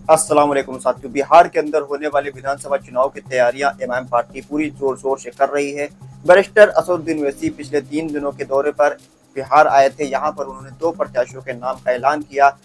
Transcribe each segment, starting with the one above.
अस्सलाम वालेकुम साथियों। बिहार के अंदर होने वाले विधानसभा चुनाव की तैयारियां इमाम पार्टी पूरी जोर शोर से कर रही है। बैरिस्टर असदुद्दीन ओवैसी पिछले 3 दिनों के दौरे पर बिहार आए थे। यहां पर उन्होंने 2 प्रत्याशियों के नाम का ऐलान किया।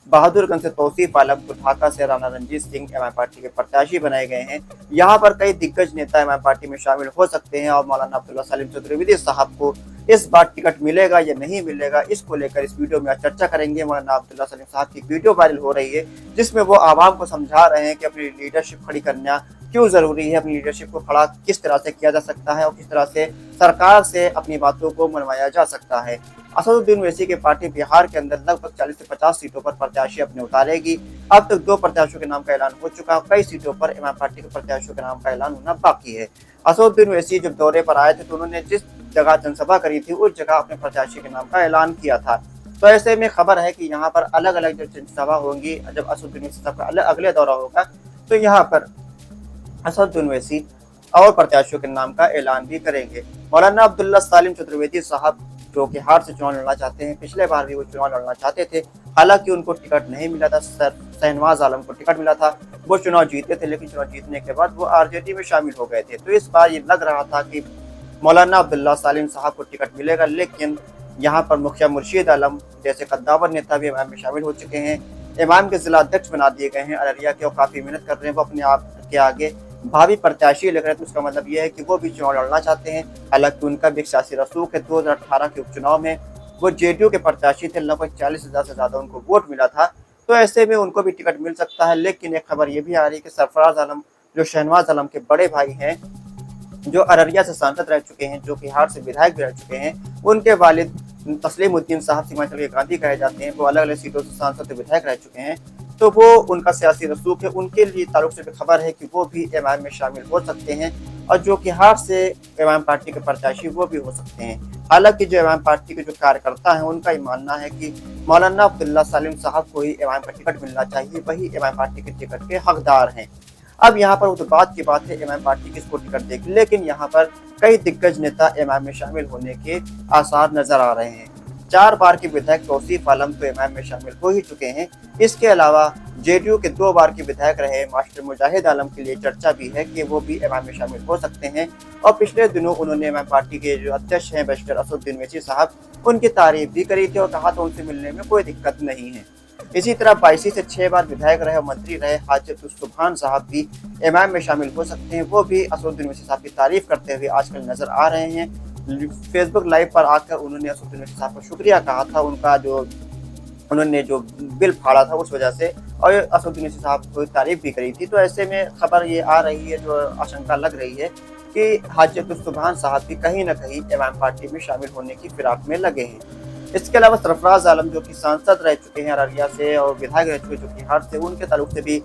बहादुरगंज से तौसीफ आलम तो ढाका से राणा रणजीत सिंह इमाम पार्टी के प्रत्याशी बनाए गए हैं। यहाँ पर कई दिग्गज नेता इमाम पार्टी में शामिल हो सकते हैं और मौलाना अब्दुल्ला सलीम चतुर्वेदी साहब को इस बार टिकट मिलेगा या नहीं मिलेगा, इसको लेकर इस वीडियो में आज चर्चा करेंगे। मौलाना अब्दुल्ला सलीम साहब की वीडियो वायरल हो रही है जिसमें वो आवाम को समझा रहे हैं कि अपनी लीडरशिप खड़ी करना क्यों जरूरी है, अपनी लीडरशिप को खड़ा किस तरह से किया जा सकता है और किस तरह से सरकार से अपनी बातों को मनवाया जा सकता है। असदुद्दीन ओवैसी की पार्टी बिहार के अंदर लगभग 40 से 50 सीटों पर प्रत्याशी अपने उतारेगी। अब तक 2 प्रत्याशियों के नाम का ऐलान हो चुका है। कई सीटों पर इमाम पार्टी के प्रत्याशियों के नाम का ऐलान होना बाकी है। असदुद्दीन ओवैसी जब दौरे पर आए थे तो उन्होंने जिस जगह जनसभा करी थी उस जगह अपने प्रत्याशी के नाम का ऐलान किया था। तो ऐसे में खबर है कि यहाँ पर अलग अलग जब जनसभा होंगी, जब असदुद्दीन ओवैसी साहब का अगले दौरा होगा तो यहाँ पर असदुद्दीन ओवैसी और प्रत्याशियों के नाम का ऐलान भी करेंगे। मौलाना अब्दुल्ला सलीम चतुर्वेदी साहब जो कि हार से चुनाव लड़ना चाहते हैं, पिछले बार भी वो चुनाव लड़ना चाहते थे, हालांकि उनको टिकट नहीं मिला था। शहनवाज आलम को टिकट मिला था, वो चुनाव जीते थे, लेकिन चुनाव जीतने के बाद वो आरजेडी में शामिल हो गए थे। तो इस बार ये लग रहा था कि मौलाना अब्दुल्ला सलीम साहब को टिकट मिलेगा, लेकिन यहाँ पर मुखिया मुर्शीद आलम जैसे कद्दावर नेता भी इमाम में शामिल हो चुके हैं। इमाम के जिला अध्यक्ष बना दिए गए हैं अररिया के और काफी मेहनत कर रहे हैं। वो अपने आप के आगे भावी प्रत्याशी लग रहे हैं, तो उसका मतलब यह है कि वो भी चुनाव लड़ना चाहते हैं। हालांकि उनका भी एक सियासी रसूख है। 2018 के उपचुनाव में वो जेडीयू के प्रत्याशी थे, लगभग 40,000 से ज्यादा उनको वोट मिला था। तो ऐसे में उनको भी टिकट मिल सकता है। लेकिन एक खबर ये भी आ रही है कि सरफराज आलम जो शहनवाज आलम के बड़े भाई हैं, जो अररिया से सांसद रह चुके हैं, जो बिहार से विधायक भी रह चुके हैं, उनके वालिद तस्लीमुद्दीन साहब सीमांचल के गांधी कहे जाते हैं, वो अलग अलग सीटों से सांसद विधायक रह चुके हैं। तो वो उनका सियासी रसूख है, उनके लिए ताल्लुक से भी खबर है कि वो भी इमाम में शामिल हो सकते हैं और जो कि हार से इमाम पार्टी के प्रत्याशी वो भी हो सकते हैं। हालांकि जो इमाम पार्टी के जो कार्यकर्ता हैं उनका ये मानना है कि मौलाना अब्दुल्ला सलीम साहब को ही इमाम का टिकट मिलना चाहिए, वही इमाम पार्टी के टिकट के हकदार हैं। अब यहाँ पर वो तो बात की बात है इमाम पार्टी किसको टिकट देगी, लेकिन यहाँ पर कई दिग्गज नेता इमाम में शामिल होने के आसार नजर आ रहे हैं। 4 बार के विधायक तौसीफ आलम तो इमाम में शामिल हो ही चुके हैं। इसके अलावा जेडीयू के 2 बार के विधायक रहे मास्टर मुजाहिद आलम के लिए चर्चा भी है कि वो भी इमाम में शामिल हो सकते हैं। और पिछले दिनों उन्होंने इमाम पार्टी के जो अध्यक्ष हैं बैरिस्टर असदुद्दीन ओवैसी साहब, उनकी तारीफ भी करी थी और कहा था उनसे मिलने में कोई दिक्कत नहीं है। इसी तरह 22 से 6 बार विधायक रहे और मंत्री रहे हाजिर सुभान साहब भी इमाम में शामिल हो सकते हैं। वो भी असदुद्दीन ओवैसी साहब की तारीफ करते हुए आजकल नजर आ रहे हैं। फेसबुक लाइव पर आकर उन्होंने असदुद्दीन ओवैसी साहब का शुक्रिया कहा था, उनका जो उन्होंने जो बिल फाड़ा था उस वजह से, और असदुद्दीन ओवैसी साहब को तारीफ भी करी थी। तो ऐसे में खबर ये आ रही है, जो आशंका लग रही है कि हाजी सुभान साहब भी कहीं ना कहीं इमाम पार्टी में शामिल होने की फिराक में लगे हैं। इसके अलावा सरफराज आलम जो कि सांसद रह चुके हैं अररिया से और विधायक रह चुके जो कि हार से, उनके ताल्लुक से भी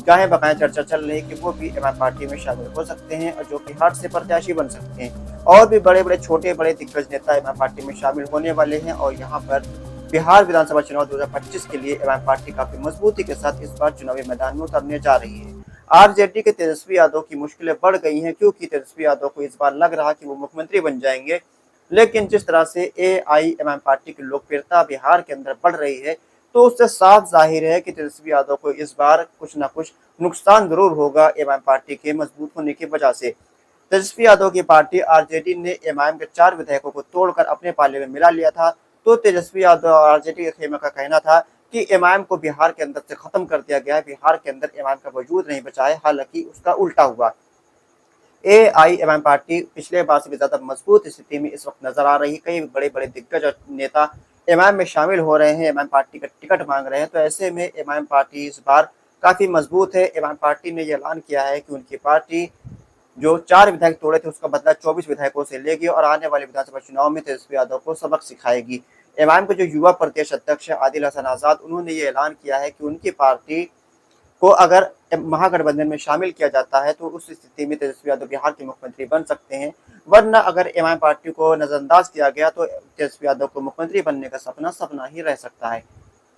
गाहे बगाहे चर्चा चल रही है कि वो भी इमाम पार्टी में शामिल हो सकते हैं और जो कि हार से प्रत्याशी बन सकते हैं। और भी बड़े बड़े छोटे बड़े दिग्गज नेता इमाम पार्टी में शामिल होने वाले हैं और यहाँ पर बिहार विधानसभा चुनाव 2025 के लिए इमाम पार्टी काफी मजबूती के साथ इस बार चुनावी मैदान में उतरने जा रही है। आरजेडी के तेजस्वी यादव की मुश्किलें बढ़ गई हैं, क्योंकि तेजस्वी यादव को इस बार लग रहा कि वो मुख्यमंत्री बन जाएंगे। लेकिन जिस तरह से एआईएमआईएम पार्टी की लोकप्रियता बिहार के अंदर बढ़ रही है, तो उससे साफ जाहिर है कि तेजस्वी यादव को इस बार कुछ ना कुछ नुकसान जरूर होगा एमआईएम पार्टी के मजबूत होने की वजह से। तेजस्वी यादव की पार्टी आरजेडी ने एमआईएम के 4 विधायकों को तोड़कर अपने पाले में मिला लिया था। तो तेजस्वी यादव और आरजेडी के खेमे का कहना था कि एमआईएम को बिहार के अंदर से खत्म कर दिया गया है, बिहार के अंदर एमआईएम का वजूद नहीं बचा है। हालांकि उसका उल्टा हुआ। एआईएमआईएम पार्टी पिछले बार से भी ज्यादा मजबूत स्थिति में इस वक्त नजर आ रही। कई बड़े बड़े दिग्गज और नेता एमआईएम में शामिल हो रहे हैं, एमआईएम पार्टी का टिकट मांग रहे हैं। तो ऐसे में एमआईएम पार्टी इस बार काफी मजबूत है। एमआईएम पार्टी ने यह ऐलान किया है कि उनकी पार्टी जो 4 विधायक तोड़े थे उसका बदला 24 विधायकों से लेगी और आने वाले विधानसभा चुनाव में तेजस्वी यादव को सबक सिखाएगी। एमआईएम के जो युवा प्रदेश अध्यक्ष है आदिल हसन आजाद, उन्होंने ये ऐलान किया है कि उनकी पार्टी को अगर महागठबंधन में शामिल किया जाता है तो उस स्थिति में तेजस्वी यादव बिहार के मुख्यमंत्री बन सकते हैं। वरना अगर एमआईएम पार्टी को नजरअंदाज किया गया तो तेजस्वी यादव को मुख्यमंत्री बनने का सपना सपना ही रह सकता है।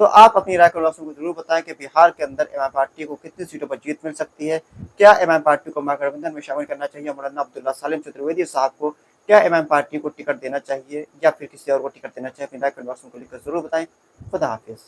तो आप अपनी राय को जरूर बताएं कि बिहार के अंदर एमआईएम पार्टी को कितनी सीटों पर जीत मिल सकती है। क्या एमआईएम पार्टी को महागठबंधन में शामिल करना चाहिए, मौलाना अब्दुल्ला सलीम चतुर्वेदी साहब को क्या एमआईएम पार्टी को टिकट देना चाहिए या फिर किसी और को टिकट देना चाहिए? अपनी राय को लिखकर जरूर बताएं। खुदा हाफिज।